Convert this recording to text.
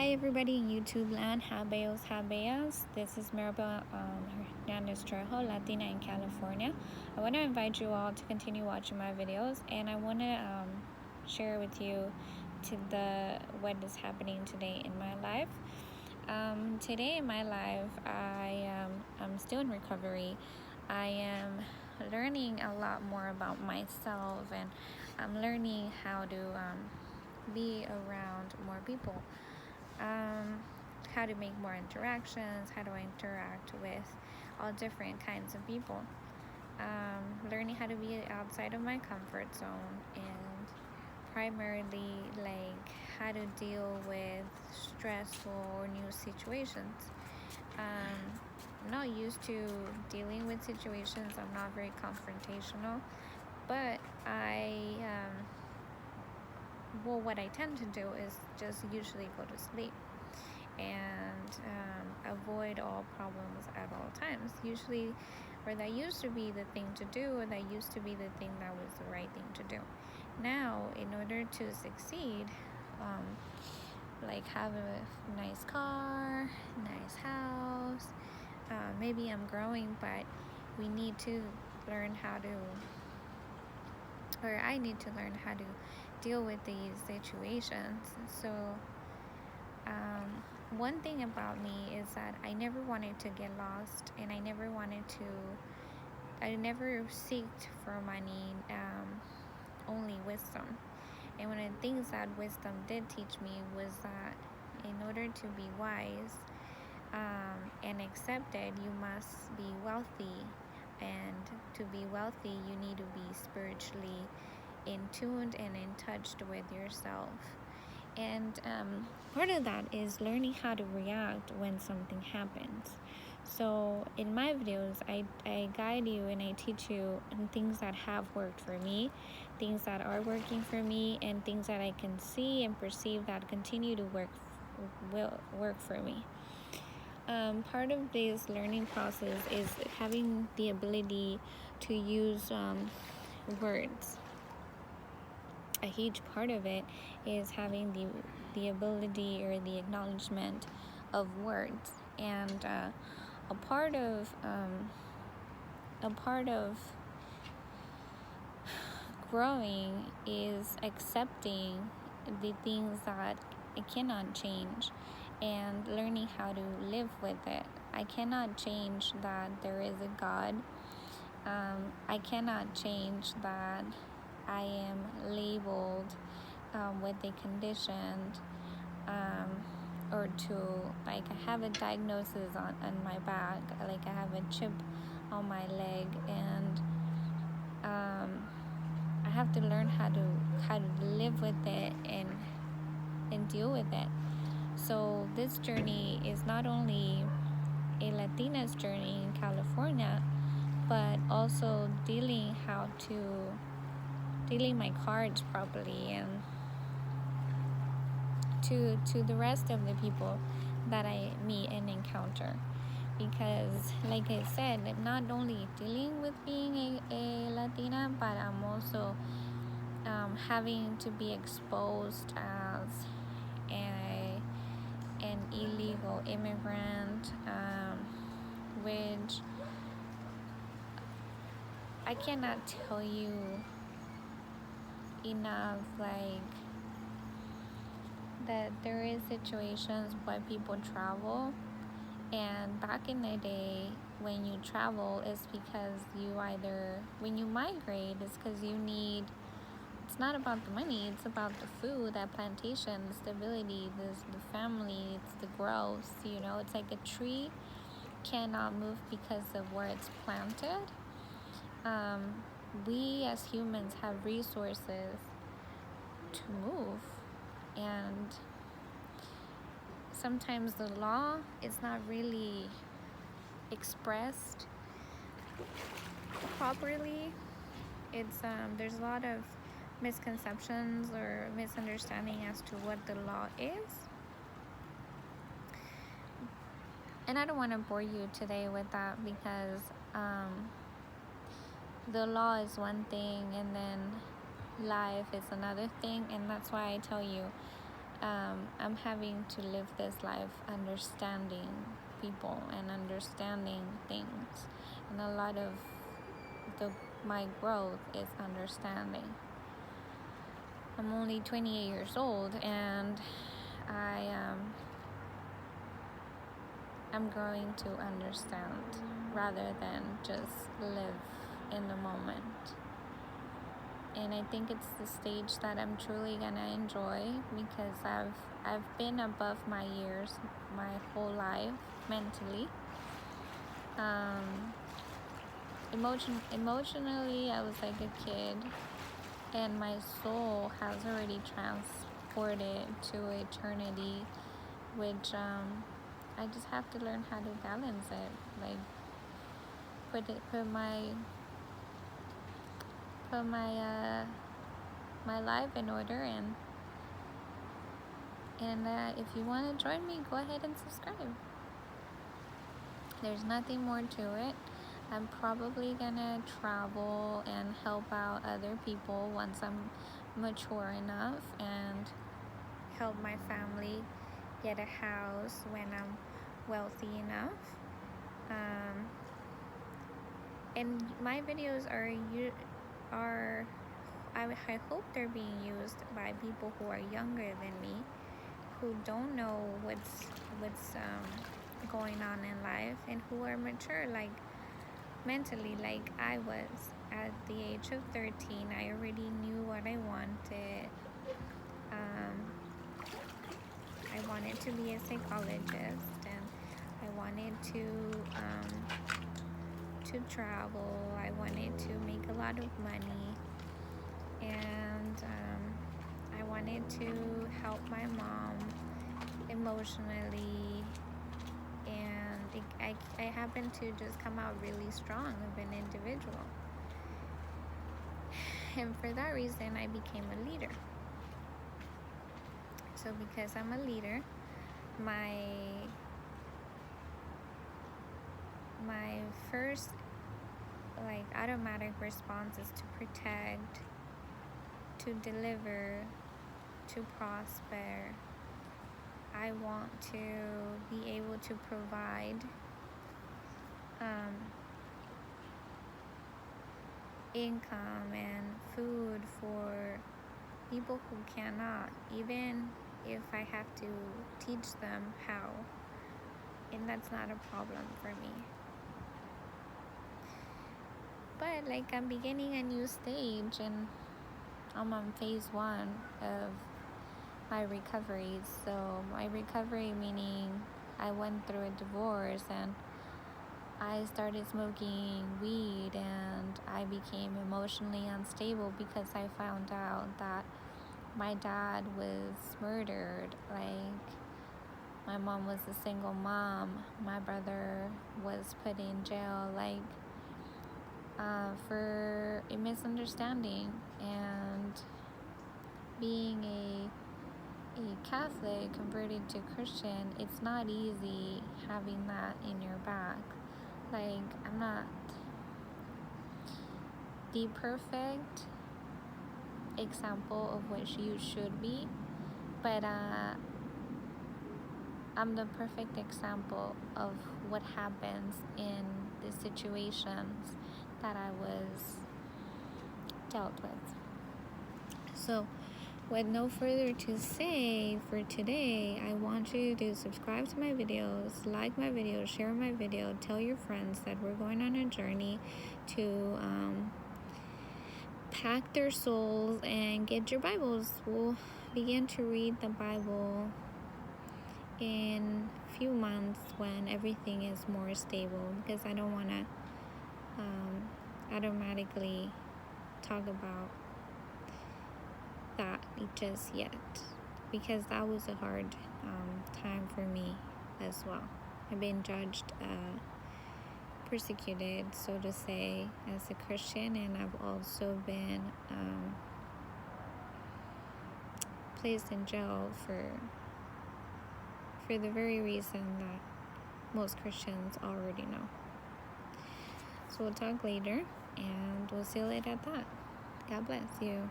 Hi everybody in YouTube land, Habeos. This is Maribel Hernandez Trejo, Latina in California. I want to invite you all to continue watching my videos, and I want to share with you what is happening today in my life. Today in my life, I'm still in recovery. I am learning a lot more about myself, and I'm learning how to be around more people. How to make more interactions, how to interact with all different kinds of people, learning how to be outside of my comfort zone, and primarily like how to deal with stressful or new situations. I'm not used to dealing with situations. I'm not very confrontational, but what I tend to do is just usually go to sleep and avoid all problems at all times. Usually, or that used to be the thing to do, or that used to be the thing that was the right thing to do. Now, in order to succeed, like have a nice car, nice house, maybe I'm growing, but we need to learn how to, or I need to learn how to deal with these situations. So one thing about me is that I never wanted to get lost, and I never seeked for money, only wisdom. And one of the things that wisdom did teach me was that in order to be wise and accepted, you must be wealthy. And to be wealthy, you need to be spiritually in tuned and in touch with yourself. And part of that is learning how to react when something happens. So in my videos, I guide you and I teach you things that have worked for me, things that are working for me, and things that I can see and perceive that continue to will work for me. Part of this learning process is having the ability to use words. A huge part of it is having the ability or the acknowledgement of words, and a part of growing is accepting the things that it cannot change and learning how to live with it. I cannot change that there is a God. I cannot change that I am labeled with a condition, or to, like, I have a diagnosis on my back, like I have a chip on my leg, and I have to learn how to live with it and deal with it. So this journey is not only a Latina's journey in California, but also dealing my cards properly, and to the rest of the people that I meet and encounter. Because like I said, I'm not only dealing with being a Latina, but I'm also having to be exposed as an illegal immigrant, which I cannot tell you enough, like, that there is situations where people travel, and back in the day when you travel, it's because when you migrate, it's because it's not about the money, it's about the food, that plantation, the stability, the family, it's the growth, it's like a tree cannot move because of where it's planted. We as humans have resources to move, and sometimes the law is not really expressed properly. It's there's a lot of misconceptions or misunderstanding as to what the law is, and I don't want to bore you today with that, because the law is one thing and then life is another thing. And that's why I tell you, I'm having to live this life understanding people and understanding things, and a lot of my growth is understanding. I'm only 28 years old, and I'm growing to understand rather than just live in the moment. And I think it's the stage that I'm truly gonna enjoy, because I've been above my years my whole life mentally. Emotionally, I was like a kid, and my soul has already transported to eternity, which I just have to learn how to balance it, like put my life in order. And if you want to join me, go ahead and subscribe. There's nothing more to it. I'm probably gonna travel and help out other people once I'm mature enough, and help my family get a house when I'm wealthy enough. And my videos I hope they're being used by people who are younger than me, who don't know what's going on in life, and who are mature, like mentally, like I was. At the age of 13, I already knew what I wanted. I wanted to be a psychologist, and I wanted to travel. I wanted to make a lot of money, and I wanted to help my mom emotionally, and I happened to just come out really strong of an individual. And for that reason, I became a leader. So because I'm a leader, my first automatic response is to protect, to deliver, to prosper. I want to be able to provide income and food for people who cannot, even if I have to teach them how, and that's not a problem for me. But I'm beginning a new stage, and I'm on phase 1 of my recovery. So my recovery meaning I went through a divorce, and I started smoking weed, and I became emotionally unstable because I found out that my dad was murdered. My mom was a single mom. My brother was put in jail, for a misunderstanding. And being a Catholic converted to Christian, it's not easy having that in your back. I'm not the perfect example of what you should be, but I'm the perfect example of what happens in the situations that I was dealt with. So with no further to say for today, I want you to subscribe to my videos, like my videos, share my video, tell your friends that we're going on a journey to pack their souls and get your Bibles. We'll begin to read the Bible in a few months when everything is more stable, because I don't want to automatically talk about that just yet, because that was a hard time for me as well. I've been judged, persecuted, so to say, as a Christian, and I've also been placed in jail for the very reason that most Christians already know. So we'll talk later, and we'll seal it at that. God bless you.